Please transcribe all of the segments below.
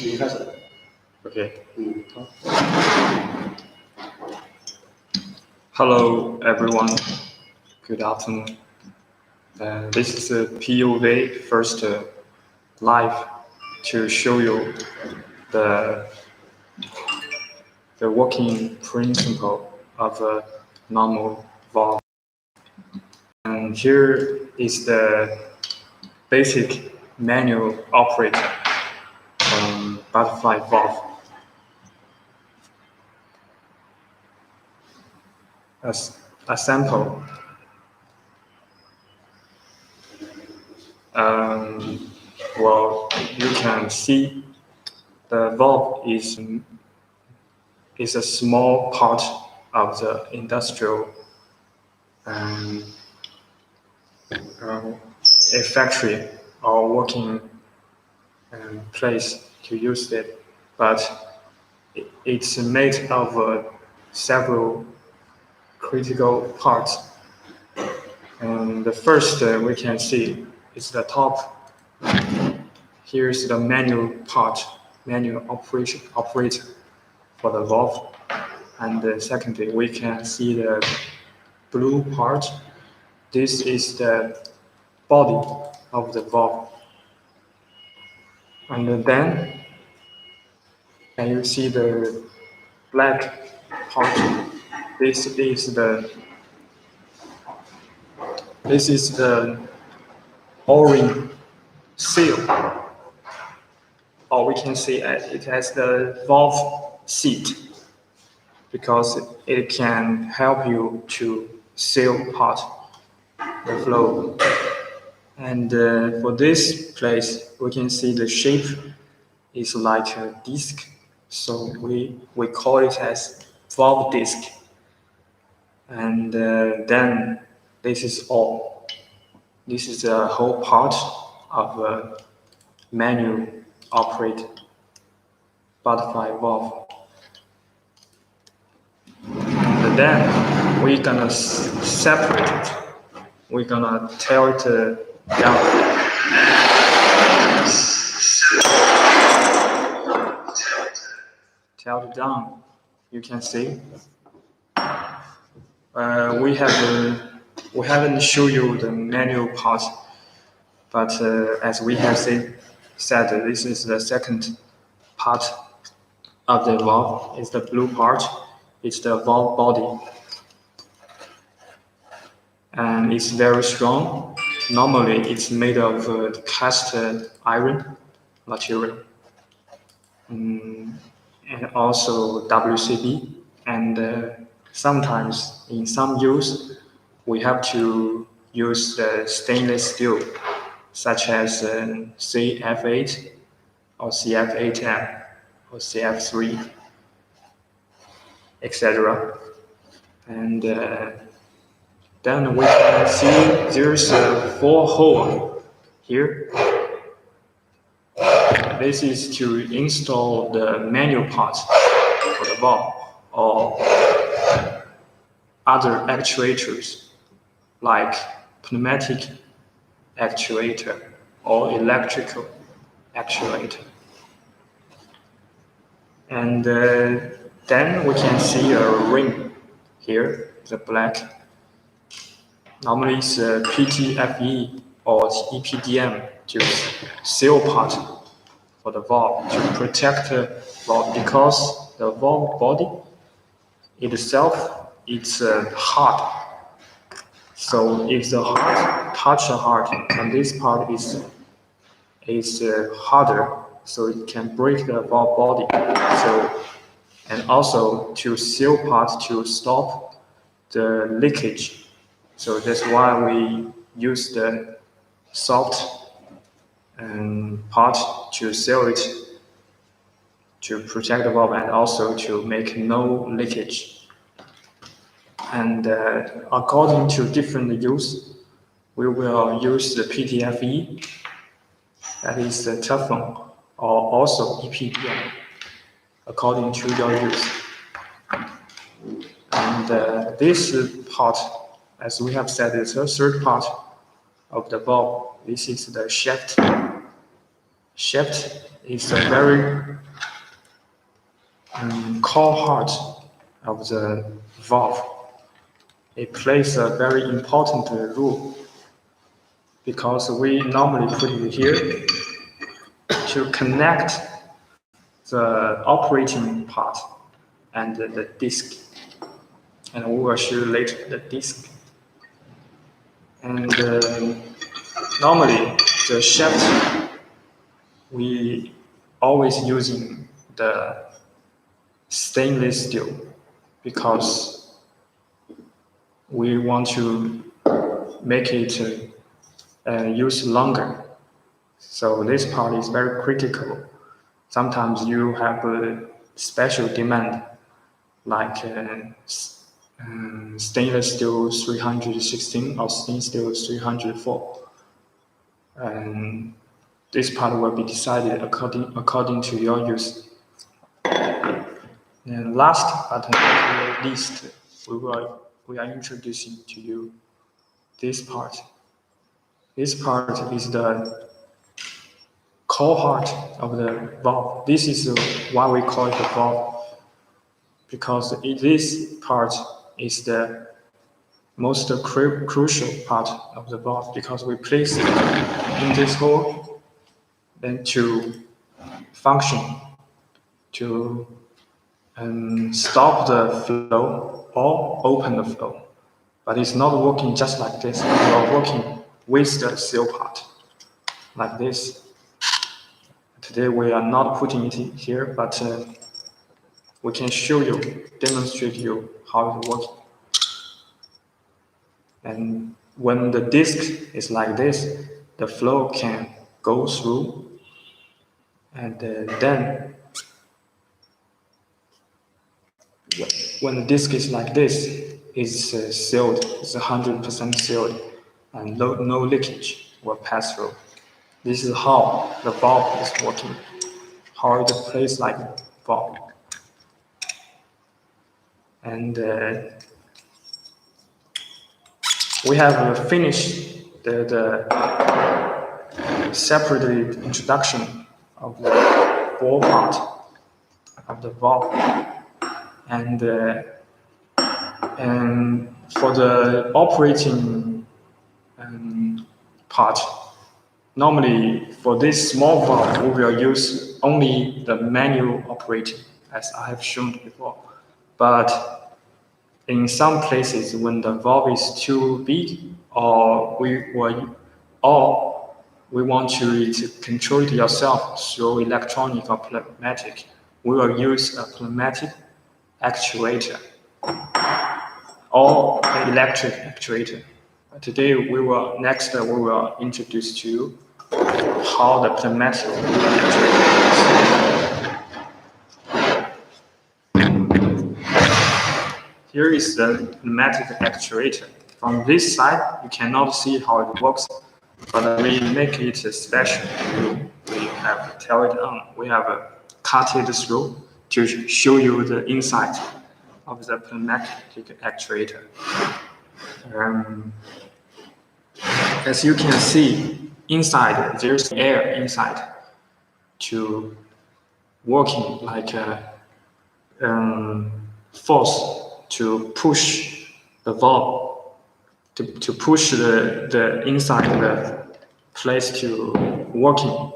你开始。Okay. Hello, everyone. Good afternoon. This is a POV first live to show you the working principle of a normal valve. And here is the basic manual operator butterfly valve. As a sample, well, you can see the valve is a small part of the industrial a factory or working place to use it, but it's made of several critical parts. And the first we can see is the top. Here's the manual part, manual operator for the valve. And secondly, we can see the blue part. This is the body of the valve. And then can you see the black part? This is the O-ring seal, or we can say it has the valve seat, because it can help you to seal part the flow. And for this place, we can see the shape is like a disc, so we call it as valve disc. And then this is all. This is the whole part of a manual operate butterfly valve. And then we're gonna separate it. We're gonna tear it down. Tear it down. You can see. We haven't shown you the manual part, but as we have said, this is the second part of the valve. It's the blue part. It's the valve body, and it's very strong. Normally, it's made of cast iron material, and also WCB. And sometimes, in some use, we have to use the stainless steel, such as CF8 or CF8M or CF3, etc. And then we can see there's a 4-hole here. This is to install the manual parts for the valve or other actuators like pneumatic actuator or electrical actuator. And then we can see a ring here, the black. Normally it's PTFE or EPDM to seal part for the valve, to protect the valve, because the valve body itself is hard. So if the heart touch the heart, and this part is harder, so it can break the valve body. So, and also to seal part to stop the leakage. So that's why we use the soft part to seal it, to protect the valve and also to make no leakage. And according to different use, we will use the PTFE, that is the Teflon, or also EPDM, according to your use. And this part, as we have said, is the third part of the valve. This is the shaft shaft is a very core heart of the valve. It plays a very important role because we normally put it here to connect the operating part and the disk. And we will show later the disk. And normally the shaft, we always using the stainless steel because we want to make it use longer. So this part is very critical. Sometimes you have a special demand like stainless steel 316 or stainless steel 304. And this part will be decided according to your use. And last but not least, we are introducing to you this part. This part is the core heart of the valve. This is why we call it the valve, because this part is the most crucial part of the valve, because we place it in this hole then to function, to stop the flow or open the flow. But it's not working just like this. We are working with the seal part, like this. Today we are not putting it here, but we can show you, demonstrate you how it works. And when the disk is like this, the flow can go through, and then when the disk is like this, it's sealed, it's 100% sealed, and no leakage will pass through. This is how the valve is working, how it plays like a valve. And we have finished the separate introduction of the ball part of the valve. And for the operating part, normally for this small valve, we will use only the manual operating, as I have shown before. But in some places, when the valve is too big, or we want to control it yourself through electronic or pneumatic, we will use a pneumatic actuator or an electric actuator. Today, we will introduce to you how the pneumatic actuator works. Here is the pneumatic actuator. From this side, you cannot see how it works, but we make it special. We have tear it on. We have cut it through to show you the inside of the pneumatic actuator. As you can see, inside there's air inside to working like a force to push the valve, to push the inside the place to working.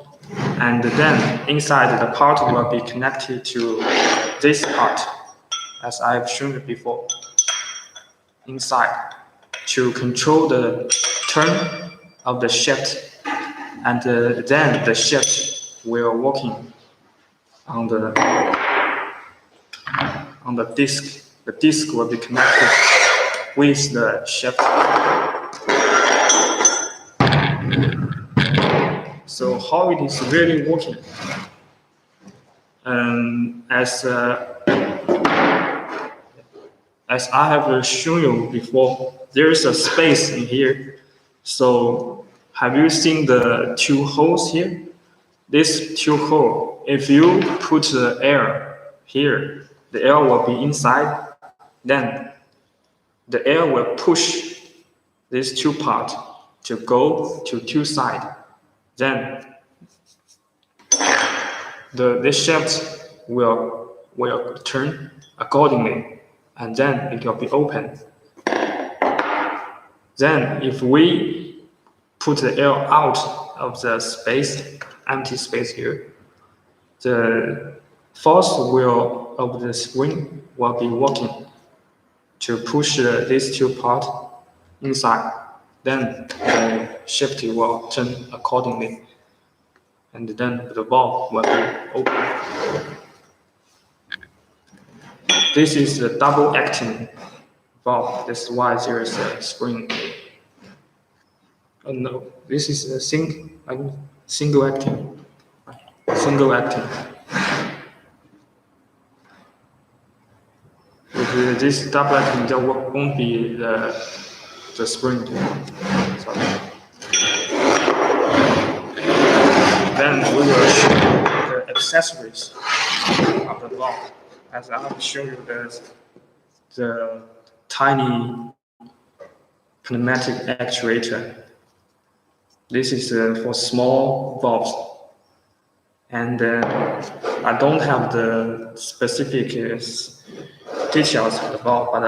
And then inside the part will be connected to this part, as I have shown before, inside, to control the turn of the shaft. And then the shaft will working on the disc. The disc will be connected with the shaft. So how it is really working? As I have shown you before, there is a space in here. So have you seen the two holes here? These two holes, if you put the air here, the air will be inside. Then the air will push these two parts to go to two sides. Then this shaft will turn accordingly, and then it will be open. Then if we put the air out of the space, empty space here, the force will of the spring will be working to push these two parts inside. Then the shaft will turn accordingly, and then the valve will be open. This is the double acting valve. That's why there is a spring. Oh no, this is a single acting. Single acting. With this double acting, there won't be the spring. Sorry. Then we will show the accessories of the valve. As I will show you the tiny pneumatic actuator. This is for small valves. And I don't have the specific details of the valve, but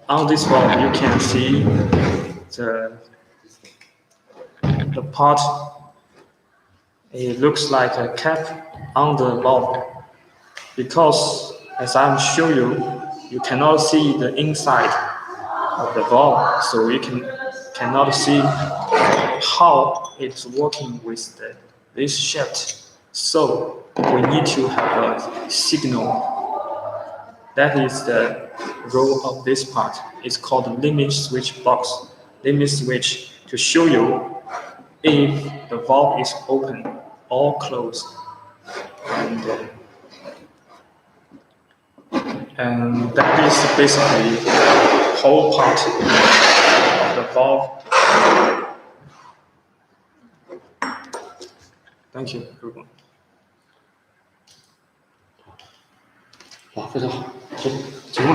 on this valve you can see the part. It looks like a cap on the valve, because as I'm showing you, you cannot see the inside of the valve, so you cannot see how it's working with this shaft. So we need to have a signal. That is the role of this part. It's called limit switch box. Limit switch to show you if the valve is open or closed. And that is basically the whole part of the valve. Thank you, everyone. 哇，非常好，行，请问。